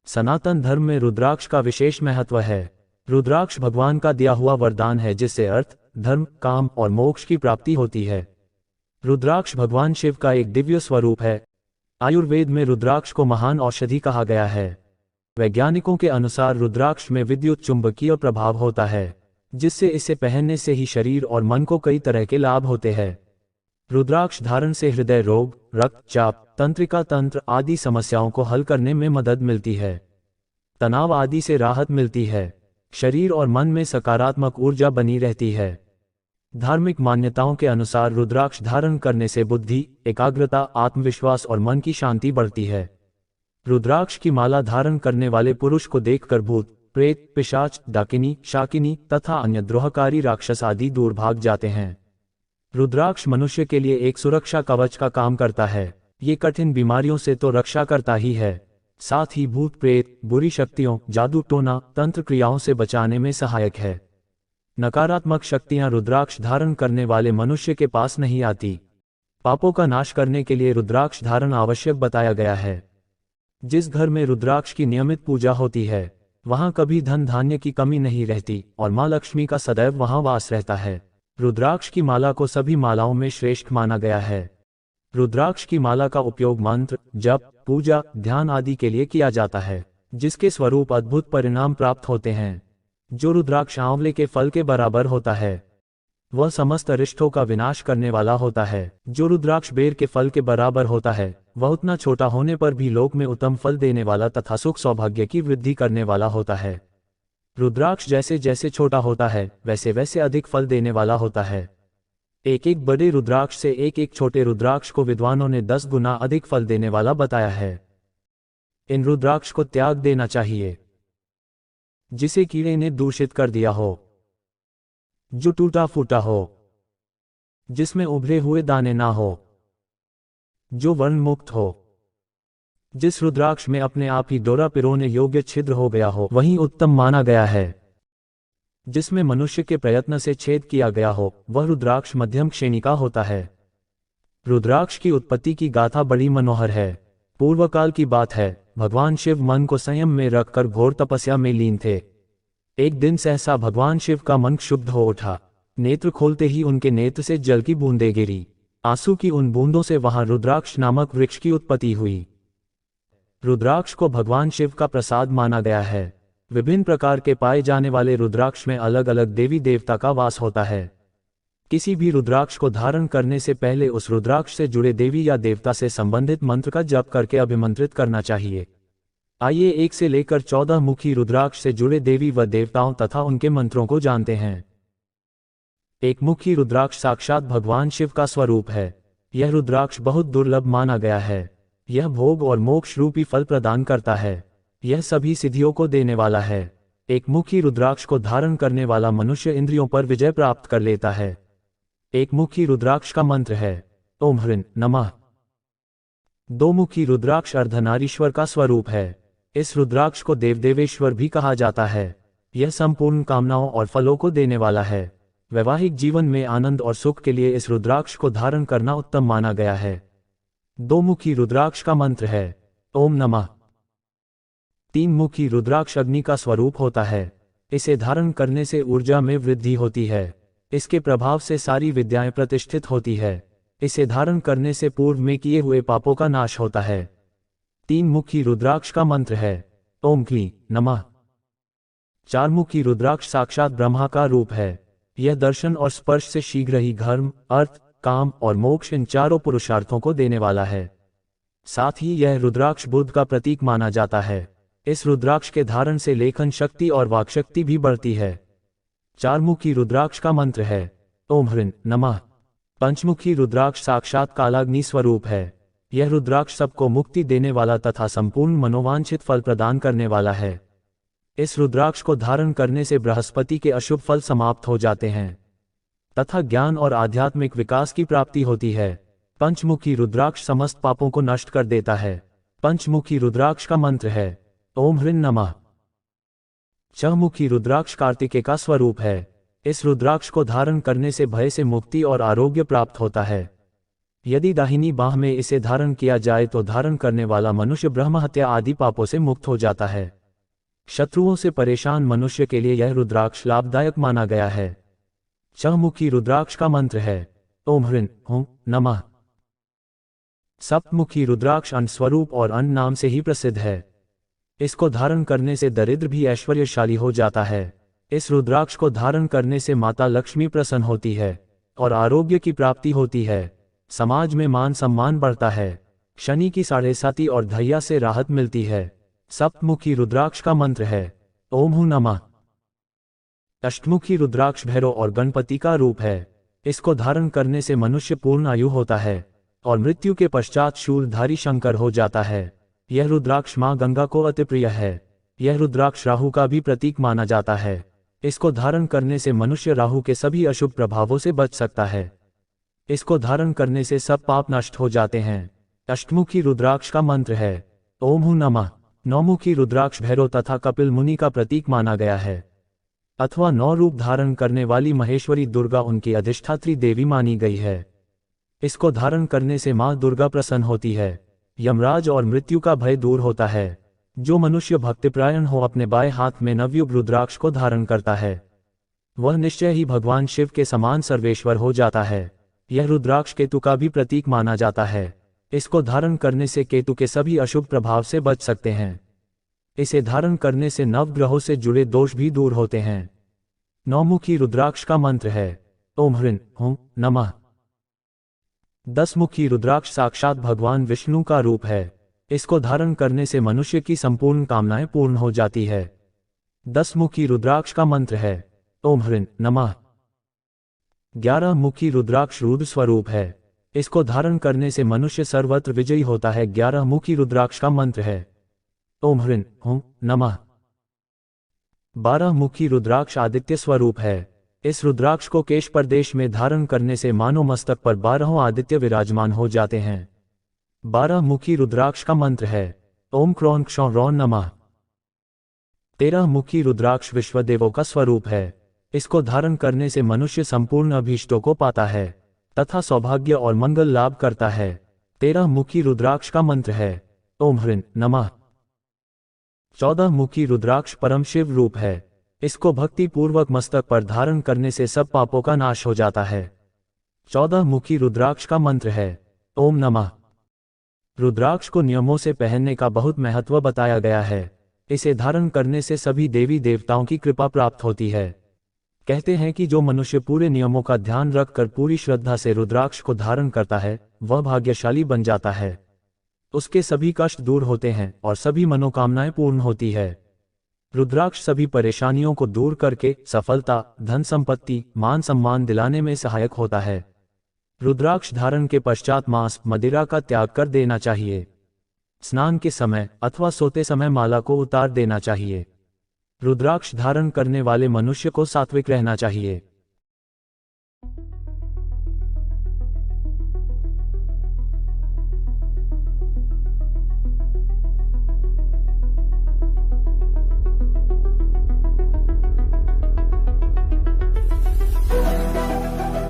सनातन धर्म में रुद्राक्ष का विशेष महत्व है। रुद्राक्ष भगवान का दिया हुआ वरदान है जिससे अर्थ, धर्म, काम और मोक्ष की प्राप्ति होती है। रुद्राक्ष भगवान शिव का एक दिव्य स्वरूप है। आयुर्वेद में रुद्राक्ष को महान औषधि कहा गया है। वैज्ञानिकों के अनुसार रुद्राक्ष में विद्युत चुंबकीय प्रभाव होता है, जिससे इसे पहनने से ही शरीर और मन को कई तरह के लाभ होते हैं। रुद्राक्ष धारण से हृदय रोग, रक्तचाप, तंत्रिका तंत्र आदि समस्याओं को हल करने में मदद मिलती है। तनाव आदि से राहत मिलती है। शरीर और मन में सकारात्मक ऊर्जा बनी रहती है। धार्मिक मान्यताओं के अनुसार रुद्राक्ष धारण करने से बुद्धि, एकाग्रता, आत्मविश्वास और मन की शांति बढ़ती है। रुद्राक्ष की माला धारण करने वाले पुरुष को देखकर भूत, प्रेत, पिशाच, डाकिनी, शाकिनी तथा अन्य द्रोहकारी राक्षस आदि दूर भाग जाते हैं। रुद्राक्ष मनुष्य के लिए एक सुरक्षा कवच का काम करता है। ये कठिन बीमारियों से तो रक्षा करता ही है, साथ ही भूत प्रेत, बुरी शक्तियों, जादू टोना, तंत्र क्रियाओं से बचाने में सहायक है। नकारात्मक शक्तियां रुद्राक्ष धारण करने वाले मनुष्य के पास नहीं आती। पापों का नाश करने के लिए रुद्राक्ष धारण आवश्यक बताया गया है। जिस घर में रुद्राक्ष की नियमित पूजा होती है, वहां कभी धन धान्य की कमी नहीं रहती और मां लक्ष्मी का सदैव वहां वास रहता है। रुद्राक्ष की माला को सभी मालाओं में श्रेष्ठ माना गया है। रुद्राक्ष की माला का उपयोग मंत्र, जप, पूजा, ध्यान आदि के लिए किया जाता है, जिसके स्वरूप अद्भुत परिणाम प्राप्त होते हैं। जो रुद्राक्ष आंवले के फल के बराबर होता है, वह समस्त अरिष्टों का विनाश करने वाला होता है। जो रुद्राक्ष बेर के फल के बराबर होता है, वह उतना छोटा होने पर भी लोक में उत्तम फल देने वाला तथा सुख सौभाग्य की वृद्धि करने वाला होता है। रुद्राक्ष जैसे जैसे छोटा होता है, वैसे वैसे अधिक फल देने वाला होता है। एक एक बड़े रुद्राक्ष से एक एक छोटे रुद्राक्ष को विद्वानों ने 10 गुना अधिक फल देने वाला बताया है। इन रुद्राक्ष को त्याग देना चाहिए जिसे कीड़े ने दूषित कर दिया हो, जो टूटा फूटा हो, जिसमें उभरे हुए दाने ना हो, जो वर्ण मुक्त हो, जिस रुद्राक्ष में अपने आप ही डोरा पिरोने योग्य छिद्र हो गया हो वही उत्तम माना गया है। जिसमें मनुष्य के प्रयत्न से छेद किया गया हो, वह रुद्राक्ष मध्यम श्रेणी का होता है। रुद्राक्ष की उत्पत्ति की गाथा बड़ी मनोहर है। पूर्वकाल की बात है, भगवान शिव मन को संयम में रखकर घोर तपस्या में लीन थे। एक दिन सहसा भगवान शिव का मन क्षुब्ध हो उठा। नेत्र खोलते ही उनके नेत्र से जल की बूंदें गिरी। आंसू की उन बूंदों से वहां रुद्राक्ष नामक वृक्ष की उत्पत्ति हुई। रुद्राक्ष को भगवान शिव का प्रसाद माना गया है। विभिन्न प्रकार के पाए जाने वाले रुद्राक्ष में अलग अलग देवी देवता का वास होता है। किसी भी रुद्राक्ष को धारण करने से पहले उस रुद्राक्ष से जुड़े देवी या देवता से संबंधित मंत्र का जप करके अभिमंत्रित करना चाहिए। आइए 1 से लेकर 14 मुखी रुद्राक्ष से जुड़े देवी व देवताओं तथा उनके मंत्रों को जानते हैं। एक मुखी रुद्राक्ष साक्षात भगवान शिव का स्वरूप है। यह रुद्राक्ष बहुत दुर्लभ माना गया है। यह भोग और मोक्ष रूपी फल प्रदान करता है। यह सभी सिद्धियों को देने वाला है। एक मुखी रुद्राक्ष को धारण करने वाला मनुष्य इंद्रियों पर विजय प्राप्त कर लेता है। एक मुखी रुद्राक्ष का मंत्र है ओम ह्रीं नमः। 2 मुखी रुद्राक्ष अर्धनारीश्वर का स्वरूप है। इस रुद्राक्ष को देवदेवेश्वर भी कहा जाता है। यह संपूर्ण कामनाओं और फलों को देने वाला है। वैवाहिक जीवन में आनंद और सुख के लिए इस रुद्राक्ष को धारण करना उत्तम माना गया है। 2 मुखी रुद्राक्ष का मंत्र है ओम नमः। 3 मुखी रुद्राक्ष अग्नि का स्वरूप होता है। इसे धारण करने से ऊर्जा में वृद्धि होती है। इसके प्रभाव से सारी विद्याएं प्रतिष्ठित होती है। इसे धारण करने से पूर्व में किए हुए पापों का नाश होता है। 3 मुखी रुद्राक्ष का मंत्र है ओम क्लीं नमः। 4 मुखी रुद्राक्ष साक्षात ब्रह्मा का रूप है। यह दर्शन और स्पर्श से शीघ्र ही धर्म, अर्थ, काम और मोक्ष इन चारों पुरुषार्थों को देने वाला है। साथ ही यह रुद्राक्ष बुद्ध का प्रतीक माना जाता है। इस रुद्राक्ष के धारण से लेखन शक्ति और वाक्शक्ति भी बढ़ती है। 4 मुखी रुद्राक्ष का मंत्र है ओम ह्रीं नमः। 5 मुखी रुद्राक्ष साक्षात कालाग्नि स्वरूप है। यह रुद्राक्ष सबको मुक्ति देने वाला तथा संपूर्ण मनोवांछित फल प्रदान करने वाला है। इस रुद्राक्ष को धारण करने से बृहस्पति के अशुभ फल समाप्त हो जाते हैं तथा ज्ञान और आध्यात्मिक विकास की प्राप्ति होती है। पंचमुखी रुद्राक्ष समस्त पापों को नष्ट कर देता है। पंचमुखी रुद्राक्ष का मंत्र है ओम ह्रीं नमः। 6 मुखी रुद्राक्ष कार्तिकेय का स्वरूप है। इस रुद्राक्ष को धारण करने से भय से मुक्ति और आरोग्य प्राप्त होता है। यदि दाहिनी बाह में इसे धारण किया जाए तो धारण करने वाला मनुष्य ब्रह्महत्या आदि पापों से मुक्त हो जाता है। शत्रुओं से परेशान मनुष्य के लिए यह रुद्राक्ष लाभदायक माना गया है। चहुमुखी रुद्राक्ष का मंत्र है ओम ह्रीं हुं नमः। सप्तमुखी रुद्राक्ष अन्न स्वरूप और अन्न नाम से ही प्रसिद्ध है। इसको धारण करने से दरिद्र भी ऐश्वर्यशाली हो जाता है। इस रुद्राक्ष को धारण करने से माता लक्ष्मी प्रसन्न होती है और आरोग्य की प्राप्ति होती है। समाज में मान सम्मान बढ़ता है। शनि की 7.5 और धैर्य से राहत मिलती है। सप्तमुखी रुद्राक्ष का मंत्र है ओम हुं नमः। अष्टमुखी रुद्राक्ष भैरव और गणपति का रूप है। इसको धारण करने से मनुष्य पूर्ण आयु होता है और मृत्यु के पश्चात शूलधारी शंकर हो जाता है। यह रुद्राक्ष मां गंगा को अति प्रिय है। यह रुद्राक्ष राहु का भी प्रतीक माना जाता है। इसको धारण करने से मनुष्य राहु के सभी अशुभ प्रभावों से बच सकता है। इसको धारण करने से सब पाप नष्ट हो जाते हैं। अष्टमुखी रुद्राक्ष का मंत्र है ओम हुं नमः। नौमुखी रुद्राक्ष भैरव तथा कपिल मुनि का प्रतीक माना गया है अथवा 9 रूप धारण करने वाली महेश्वरी दुर्गा उनकी अधिष्ठात्री देवी मानी गई है। इसको धारण करने से मां दुर्गा प्रसन्न होती है। यमराज और मृत्यु का भय दूर होता है। जो मनुष्य भक्तिपरायण हो अपने बाएं हाथ में नवयुग रुद्राक्ष को धारण करता है वह निश्चय ही भगवान शिव के समान सर्वेश्वर हो जाता है। यह रुद्राक्ष केतु का भी प्रतीक माना जाता है। इसको धारण करने से केतु के सभी अशुभ प्रभाव से बच सकते हैं। इसे धारण करने से नवग्रहों से जुड़े दोष भी दूर होते हैं। नौमुखी रुद्राक्ष का मंत्र है ओम ह्रीं हुं नमः। 10मुखी रुद्राक्ष साक्षात भगवान विष्णु का रूप है। इसको धारण करने से मनुष्य की संपूर्ण कामनाएं पूर्ण हो जाती है। 10मुखी रुद्राक्ष का मंत्र है ओम ह्रीं नमः। 11मुखी रुद्राक्ष रुद्र स्वरूप है। इसको धारण करने से मनुष्य सर्वत्र विजयी होता है। 11मुखी रुद्राक्ष का मंत्र है ओम ह्रीं हुं नमः। 12मुखी रुद्राक्ष आदित्य स्वरूप है। इस रुद्राक्ष को केश प्रदेश में धारण करने से मानो मस्तक पर 12 आदित्य विराजमान हो जाते हैं। 12मुखी रुद्राक्ष का मंत्र है ओम क्रों क्षौं रौं नमः। 13मुखी रुद्राक्ष विश्वदेवों का स्वरूप है। इसको धारण करने से मनुष्य संपूर्ण अभीष्टों को पाता है तथा सौभाग्य और मंगल लाभ करता है। 13मुखी रुद्राक्ष का मंत्र है ओम ह्रीं नमः। 14मुखी रुद्राक्ष परम शिव रूप है। इसको भक्ति पूर्वक मस्तक पर धारण करने से सब पापों का नाश हो जाता है। 14मुखी रुद्राक्ष का मंत्र है ओम नमः। रुद्राक्ष को नियमों से पहनने का बहुत महत्व बताया गया है। इसे धारण करने से सभी देवी देवताओं की कृपा प्राप्त होती है। कहते हैं कि जो मनुष्य पूरे नियमों का ध्यान रखकर पूरी श्रद्धा से रुद्राक्ष को धारण करता है वह भाग्यशाली बन जाता है। उसके सभी कष्ट दूर होते हैं और सभी मनोकामनाएं पूर्ण होती है। रुद्राक्ष सभी परेशानियों को दूर करके सफलता, धन संपत्ति, मान सम्मान दिलाने में सहायक होता है। रुद्राक्ष धारण के पश्चात मांस, मदिरा का त्याग कर देना चाहिए। स्नान के समय अथवा सोते समय माला को उतार देना चाहिए। रुद्राक्ष धारण करने वाले मनुष्य को सात्विक रहना चाहिए।